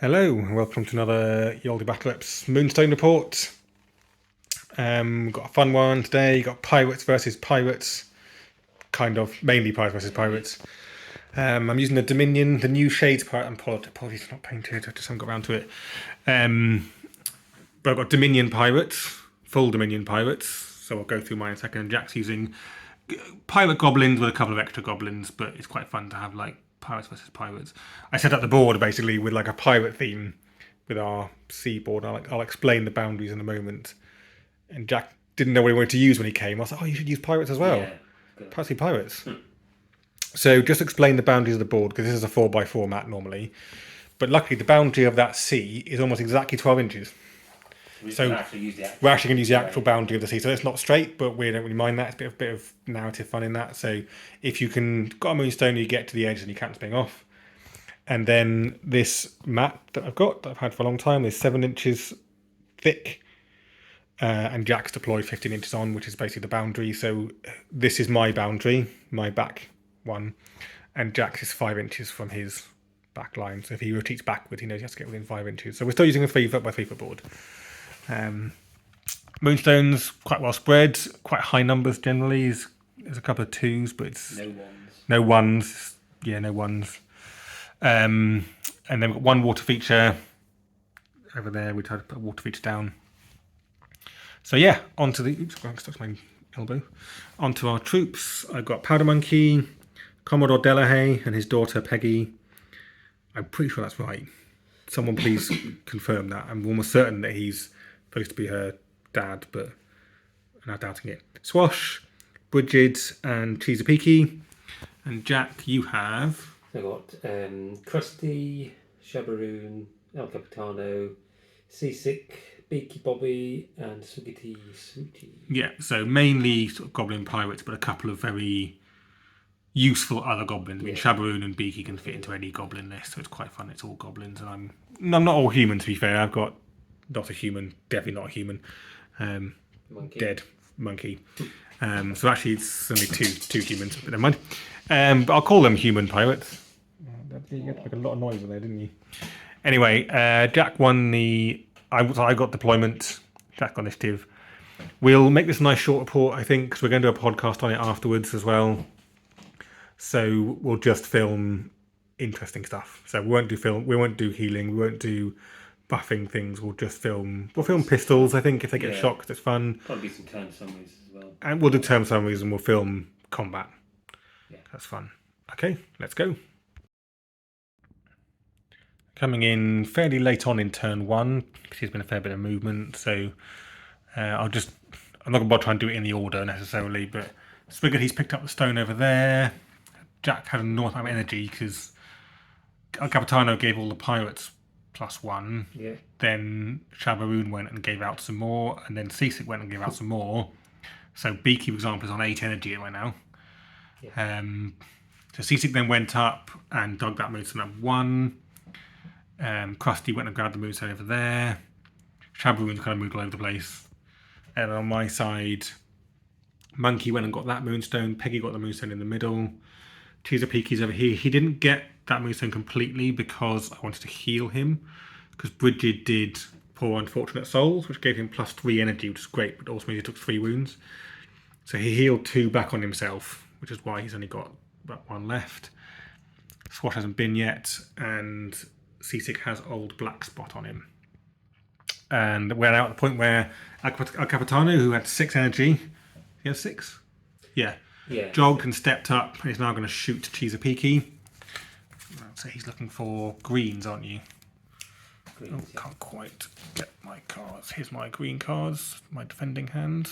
Hello, and welcome to another Yoldi Battle Reps Moonstone report. Got a fun one today. Got pirates versus pirates, kind of mainly pirates versus pirates. I'm using the Dominion, the new Shades pirate. And apologies, it's not painted. I just haven't got around to it. But I've got Dominion pirates, full Dominion pirates. So I'll go through mine in a second. And Jack's using pirate goblins with a couple of extra goblins, but it's quite fun to have like pirates versus pirates. I set up the board basically with like a pirate theme with our sea board. I'll explain the boundaries in a moment. And Jack didn't know what he wanted to use when he came. I was like, oh, you should use pirates as well. Yeah, pirates. So just explain the boundaries of the board, because this is a 4x4 mat normally. But luckily the boundary of that sea is almost exactly 12 inches. So we're actually going to use the actual boundary of the sea. So it's not straight, but we don't really mind that. It's a bit of narrative fun in that. So if you got a Moonstone, you get to the edge and you can't spring off. And then this mat that I've had for a long time, is 7 inches thick. And Jack's deployed 15 inches on, which is basically the boundary. So this is my boundary, my back one. And Jack's is 5 inches from his back line. So if he retreats backwards, he knows he has to get within 5 inches. So we're still using a 3 foot by 3 foot board. Moonstone's quite well spread, quite high numbers generally. There's a couple of 2s, but it's no ones. Yeah, no ones. And then we've got one water feature over there. We tried to put a water feature down. So yeah, onto the stuck my elbow. Onto our troops. I've got Powder Monkey, Commodore Delahaye, and his daughter Peggy. I'm pretty sure that's right. Someone please confirm that. I'm almost certain that he's supposed to be her dad, but I'm now doubting it. Swash, Bridget, and Cheesapiki. And Jack, you have... I got Krusty, Shabaroon, El Capitano, Seasick, Beaky Bobby, and Swiggity Swooty. Yeah, so mainly sort of goblin pirates, but a couple of very useful other goblins. I mean, Shabaroon and Beaky can fit into any goblin list, so it's quite fun. It's all goblins, and I'm not all human, to be fair. I've got not a human, definitely not a human. Monkey. Dead monkey. So actually it's only two humans, but never mind. But I'll call them human pirates. You had to make a lot of noise in there, didn't you? Anyway, Jack won I got deployment, Jack got initiative. We'll make this a nice short report, I think, because we're going to do a podcast on it afterwards as well. So we'll just film interesting stuff. So we won't do healing, we won't do buffing things. We'll film pistols, I think, if they get shocked. It's fun. Probably some turn summaries as well. And we'll do turn summaries and we'll film combat. Yeah. That's fun. Okay, let's go. Coming in fairly late on in turn 1, because there's been a fair bit of movement. So I'm not going to try and do it in the order necessarily, but Spigot, he's picked up the stone over there. Jack had a north amount of energy because El Capitano gave all the pirates +1. Yeah. Then Shabaroon went and gave out some more, and then Seasick went and gave out some more. So Beaky, for example, is on 8 energy right now. Yeah. So Seasick then went up and dug that Moonstone at 1. Krusty went and grabbed the Moonstone over there. Shabaroon's kind of moved all over the place. And on my side, Monkey went and got that Moonstone. Peggy got the Moonstone in the middle. Cheesapeake's over here. He didn't get that Moonstone completely because I wanted to heal him. Because Bridget did Poor Unfortunate Souls, which gave him +3 energy, which is great, but also means he took 3 wounds. So he healed 2 back on himself, which is why he's only got about 1 left. Swash hasn't been yet, and Seasick has old black spot on him. And we're now at the point where El Capitano, who had 6 energy, he has 6? Yeah. Jogged and stepped up, and he's now going to shoot Cheesapiki. So he's looking for greens, aren't you? Greens, Can't quite get my cards. Here's my green cards, my defending hand.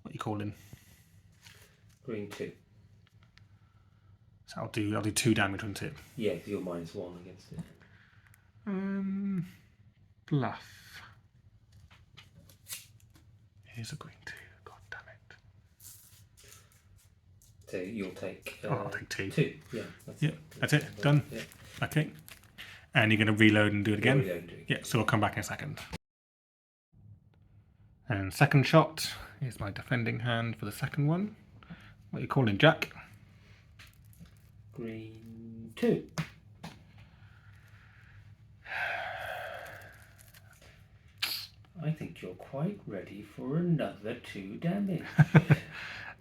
What are you calling? Green 2. So I'll do 2 damage on tip. Yeah, because you're -1 against it. Bluff. Here's a green 2. God damn it. So you'll take... I'll take 2. 2, yeah. That's it. Done. Yeah. Okay. And you're going to reload and do it again? Reload and do it again. Yeah, so we'll come back in a second. And second shot. Here's my defending hand for the second one. What are you calling, Jack? Green 2. think you're quite ready for another 2 damage.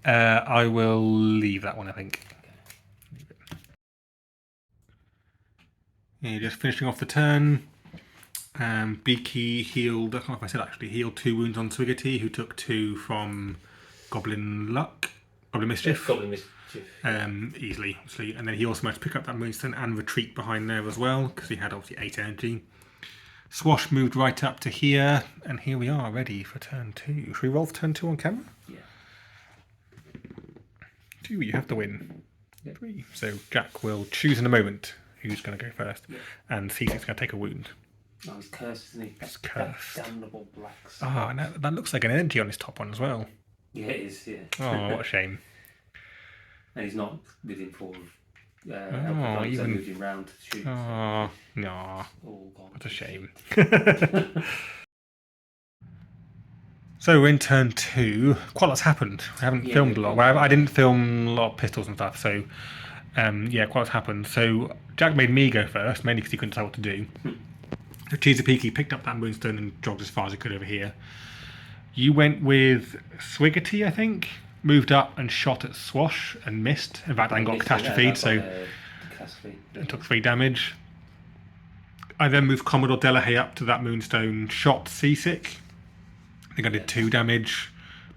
I will leave that one, I think. Yeah, just finishing off the turn. Beaky healed, I don't know if I said actually, healed 2 wounds on Swiggerty, who took 2 from Goblin Mischief. Goblin Mischief. Easily, obviously. And then he also managed to pick up that Moonstone and retreat behind there as well, because he had obviously 8 energy. Swash moved right up to here, and here we are, ready for turn 2. Should we roll for turn 2 on camera? Yeah. 2, you have to win. Yep. 3. So Jack will choose in a moment who's going to go first, Yep. and C6 is going to take a wound. Oh, he's cursed, isn't he? It's cursed. That damnable blacks. Ah, and that looks like an energy on his top one as well. Yeah, it is, yeah. Oh, what a shame. And he's not within 4 of... Oh, even... even... moved him round to shoot. Oh, no. All gone. What a shame. So we're in turn 2. Quite a lot's happened. We haven't filmed a lot. Well, I didn't film a lot of pistols and stuff, so... yeah, quite a lot's happened. So Jack made me go first, mainly because he couldn't decide what to do. So Cheesapiki picked up that Moonstone and jogged as far as he could over here. You went with Swiggerty, I think. Moved up and shot at Swash and missed. In fact, I got catastrophed, so and took 3 damage. I then moved Commodore Delahaye up to that Moonstone, shot Seasick. I think I did 2 damage,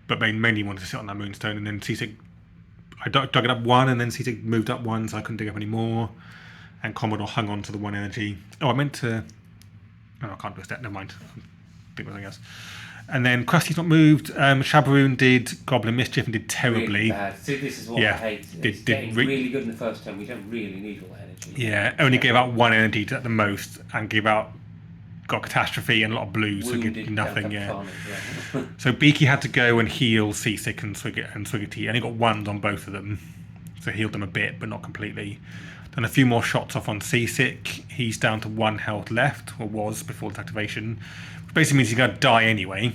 but mainly wanted to sit on that Moonstone. And then Seasick, I dug it up 1, and then Seasick moved up 1, so I couldn't dig up any more. And Commodore hung on to the 1 energy. Oh, I meant to... Oh, I can't do a step, never mind. I think it was something else. And then Krusty's not moved. Shabaroon did Goblin Mischief and did terribly. Really bad. See, this is what I hate. It's getting really good in the first turn. We don't really need all that energy. Yeah, only gave out 1 energy at the most, and got catastrophe and a lot of blues, so did nothing. Yeah. So Beaky had to go and heal Seasick and Swiggerty, and he got 1s on both of them, so healed them a bit, but not completely. Then a few more shots off on Seasick. He's down to 1 health left, or was before the activation. Basically means he's going to die anyway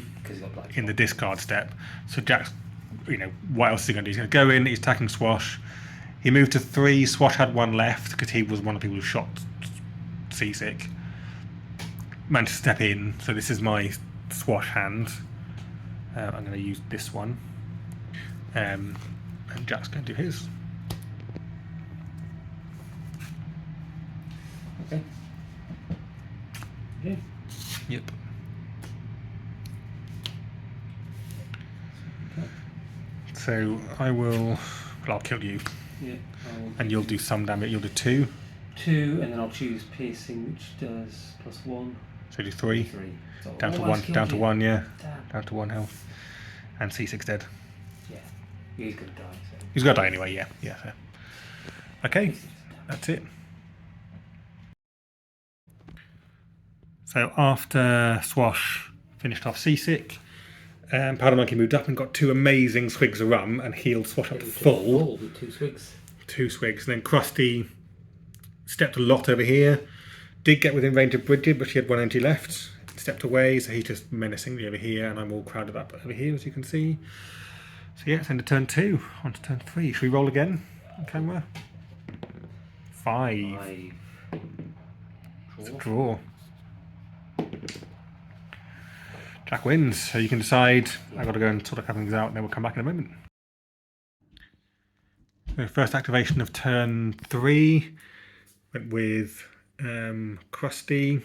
in the discard step. So Jack's, what else is he going to do? He's going to go in, he's attacking Swash. He moved to 3, Swash had 1 left because he was one of the people who shot Seasick. Managed to step in, so this is my Swash hand. I'm going to use this one. And Jack's going to do his. Okay. Yeah. Yep. So I'll kill you. Yeah. And you'll do some damage. You'll do 2. 2, and then I'll choose piercing, which does +1. So do 3. 3. So Down to 1. Down to 1. Yeah. Damn. Down to 1 health. And C6 dead. Yeah. He's gonna die. So. He's gonna die anyway. Yeah. Yeah. So. Okay. That's it. So after Swash finished off Seasick, Powder Monkey moved up and got 2 amazing swigs of rum and healed Swash up to full. With 2 swigs. 2 swigs. And then Krusty stepped a lot over here. Did get within range of Bridget, but she had 1 energy left. Stepped away, so he's just menacingly over here, and I'm all crowded up over here, as you can see. So yeah, it's into turn 2. On to turn 3. Should we roll again on camera? 5. It's a draw. Jack wins, so you can decide. I've got to go and sort a couple things out, and then we'll come back in a moment. So first activation of turn 3 went with Krusty.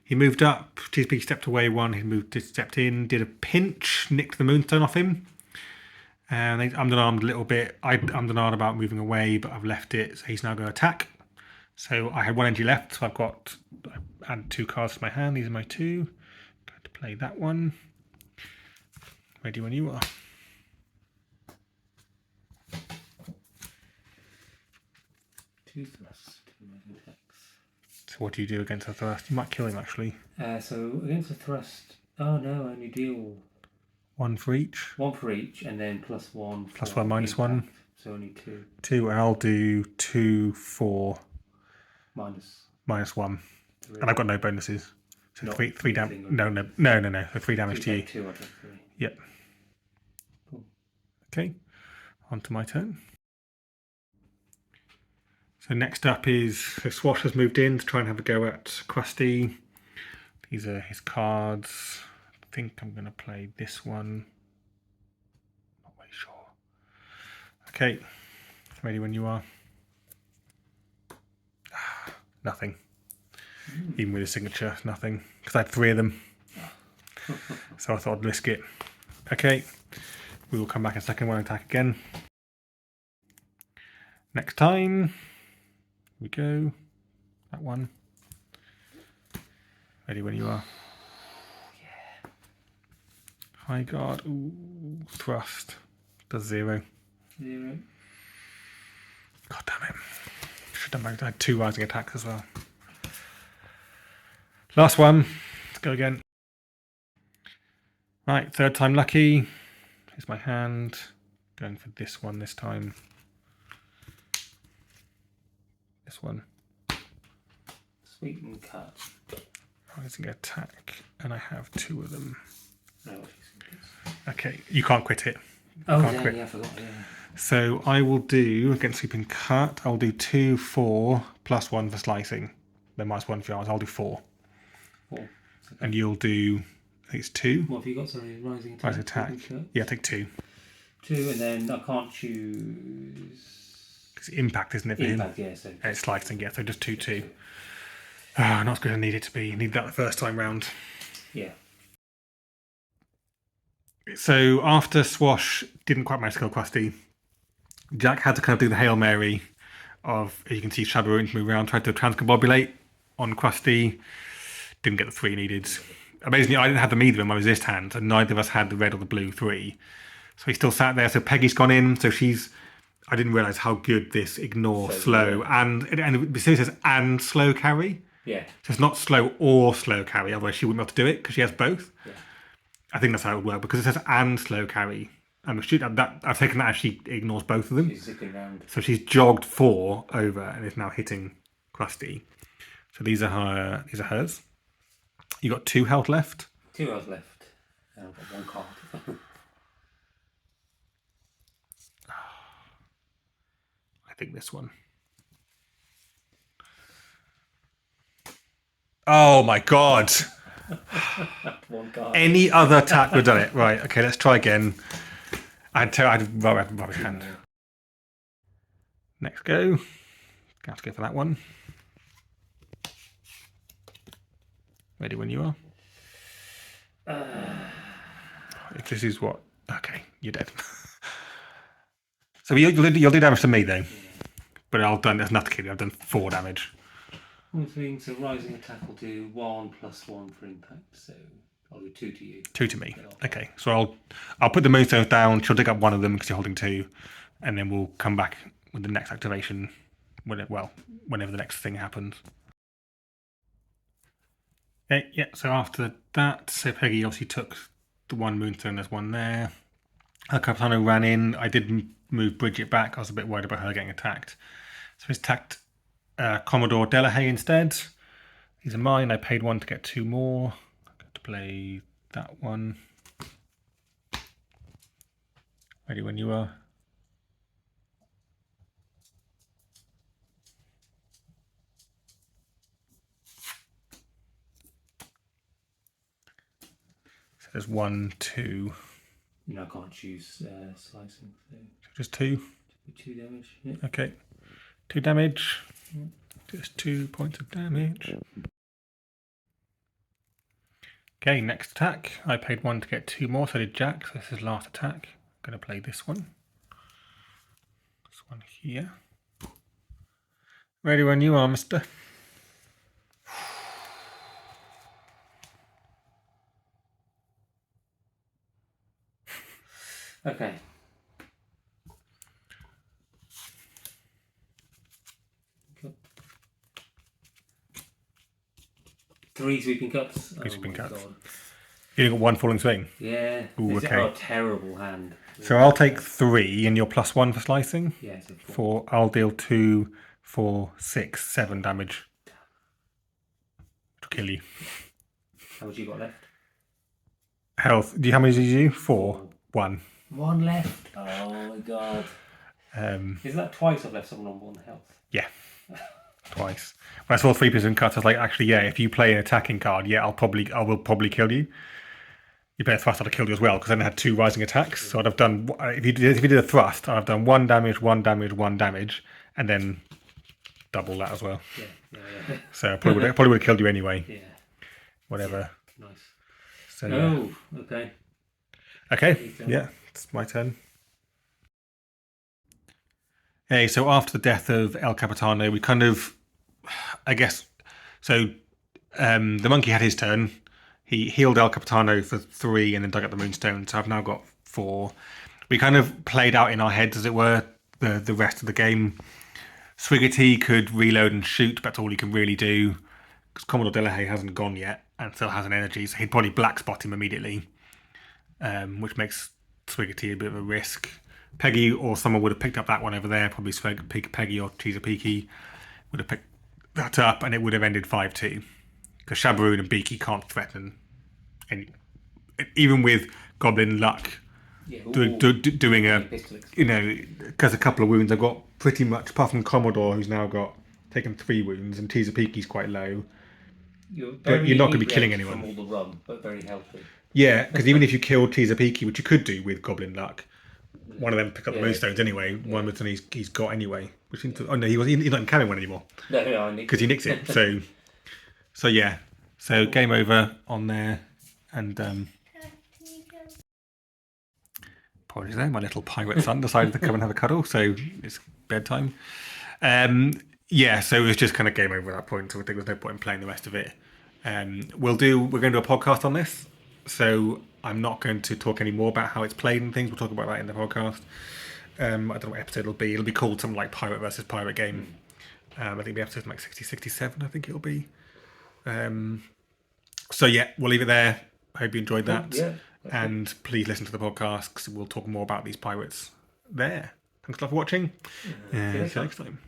He moved up. TSP stepped away 1. He stepped in, did a pinch, nicked the Moonstone off him. And they ummed and armed a little bit. I ummed and armed about moving away, but I've left it, so he's now going to attack. So I had 1 energy left, so I added 2 cards to my hand. These are my 2. Going to play that one. Ready when you are. Two thrusts, 2 amazing attacks. So what do you do against a thrust? You might kill him actually. So against a thrust, oh no, only deal 1 for each. 1 for each, and then +1. +1, -1. So only 2. 2, and I'll do 2 for -1. 3. And I've got no bonuses. So Not 3 damage. anything, No. So 3 damage to you. 2, I took 3. Yep. Cool. Okay. On to my turn. So next up is Swash has moved in to try and have a go at Krusty. These are his cards. think I'm going to play this one. Not really sure. Okay, ready when you are. Nothing. Even with a signature, nothing. Because I had 3 of them. So I thought I'd risk it. Okay, we will come back in a second when I attack again. Next time, we go. That one. Ready when you are. Yeah. High guard. Ooh, thrust. Does 0. 0. God damn it. Should have done. I had 2 rising attacks as well. Last one. Let's go again. Right, 3rd time lucky. Here's my hand. Going for this one this time. This one. Sweep and cut. Rising attack. And I have 2 of them. No, okay, you can't quit it. Oh, yeah, I forgot. Yeah. So I will do, against sweep and cut, I'll do 2, 4, plus 1 for slicing. Then minus 1 for yours. I'll do 4. 4. Okay. And you'll do, I think it's 2. What have you got? Sorry, rising attack. Rising attack. Yeah, take 2. 2, and then I can't choose. Because impact, isn't it? Impact, yeah. So it's slicing, yeah. So just 2, 2. Ah, not as good as I need it to be. Need that the first time round. Yeah. So after Swash didn't quite manage to kill Krusty, Jack had to kind of do the Hail Mary of, you can see Shabaroon move around, tried to transcombobulate on Krusty. Didn't get the 3 needed. Amazingly, I didn't have them either in my resist hand, and neither of us had the red or the blue 3. So he still sat there. So Peggy's gone in. So I didn't realise how good this ignore, slow, and it says and slow carry. Yeah. So it's not slow or slow carry, otherwise she wouldn't be able to do it because she has both. Yeah. I think that's how it would work because it says and slow carry. I've taken that as she ignores both of them. She's zipping round. So she's jogged 4 over and is now hitting Krusty. So these are hers. You got 2 health left. 2 health left. And I've got 1 card. I think this one. Oh my god! 1 card. Any other attack would have done it. Right, okay, let's try again. I had a rubbish hand. Next go. Have to go for that one. Ready when you are. If this is what... Okay, you're dead. So you'll do damage to me though. But that's enough to kill you. I've done 4 damage. So rising attack will do 1 plus 1 for impact. So I'll do 2 to you. 2 to me. Okay, so I'll put the Moonstones down. She'll dig up one of them because you're holding 2, and then we'll come back with the next activation. Whenever the next thing happens. Okay, yeah. So after that, so Peggy obviously took the 1 Moonstone. There's 1 there. Capitano ran in. I did move Bridget back. I was a bit worried about her getting attacked. So he's attacked Commodore Delahaye instead. These are mine. I paid 1 to get 2 more. I'm going to play that one. Ready when you are. So there's 1, 2. No, I can't choose slicing. So just 2. 2 damage. Yeah. Okay. 2 damage. Just 2 points of damage. Okay, next attack. I paid 1 to get 2 more, so did Jack. So this is last attack. I'm going to play this one. This one here. Ready when you are, mister. Okay. Three sweeping cuts. 3 sweeping cuts. God. You only got 1 falling swing. Yeah. Ooh, okay. A terrible hand. So I'll take 3 and you're +1 for slicing. Yeah, so 4. I'll deal 2, 4, 6, 7 damage. To kill you. How much you got left? Health. How many did you do? 4. 1. 1 left. Oh my god. Is that twice I've left someone on 1 health? Yeah. Twice. When I saw 3 prison cuts, I was like, actually, yeah, if you play an attacking card, yeah, I will probably kill you. you play a thrust, I'd have killed you as well, because then I had 2 rising attacks. So I'd have done, if you did a thrust, I'd have done 1 damage, 1 damage, 1 damage, and then double that as well. Yeah. So I probably would have killed you anyway. Yeah. Whatever. Nice. So, okay. Okay, yeah, it's my turn. Hey, so after the death of El Capitano, we kind of, I guess, so the monkey had his turn. He healed El Capitano for 3 and then dug up the Moonstone, so I've now got 4. We kind of played out in our heads, as it were, the rest of the game. Swiggity could reload and shoot, but that's all he can really do, because Commodore Delahaye hasn't gone yet and still has an energy, so he'd probably black spot him immediately, which makes Swiggity a bit of a risk. Peggy or someone would have picked up that one over there, probably Peggy or Cheesepeaky would have picked that up, and it would have ended 5-2. Because Shabaroon and Beaky can't threaten any, even with Goblin luck. Yeah, doing a, because a couple of wounds I've got pretty much, apart from Commodore, who's now taken 3 wounds, and Cheesepeaky's quite low. You're not going to be killing anyone. From all the rum, but very healthy. Yeah, because even if you killed Cheesepeaky, which you could do with Goblin luck, one of them picked up the Moonstones anyway. One of them he's got anyway. Which seems to, he's not in carrying one anymore. No, because he nicks it. So yeah. So game over on there, and apologies there. My little pirate son decided to come and have a cuddle, so it's bedtime. Yeah, so it was just kind of game over at that point. So I think there's no point in playing the rest of it. We're going to do a podcast on this, so I'm not going to talk any more about how it's played and things. We'll talk about that in the podcast. I don't know what episode it'll be. It'll be called something like Pirate versus Pirate Game. I think the episode's like 60, 67, I think it'll be. So yeah, we'll leave it there. I hope you enjoyed that. Yeah, and please listen to the podcast, because we'll talk more about these pirates there. Thanks a lot for watching. See you next time.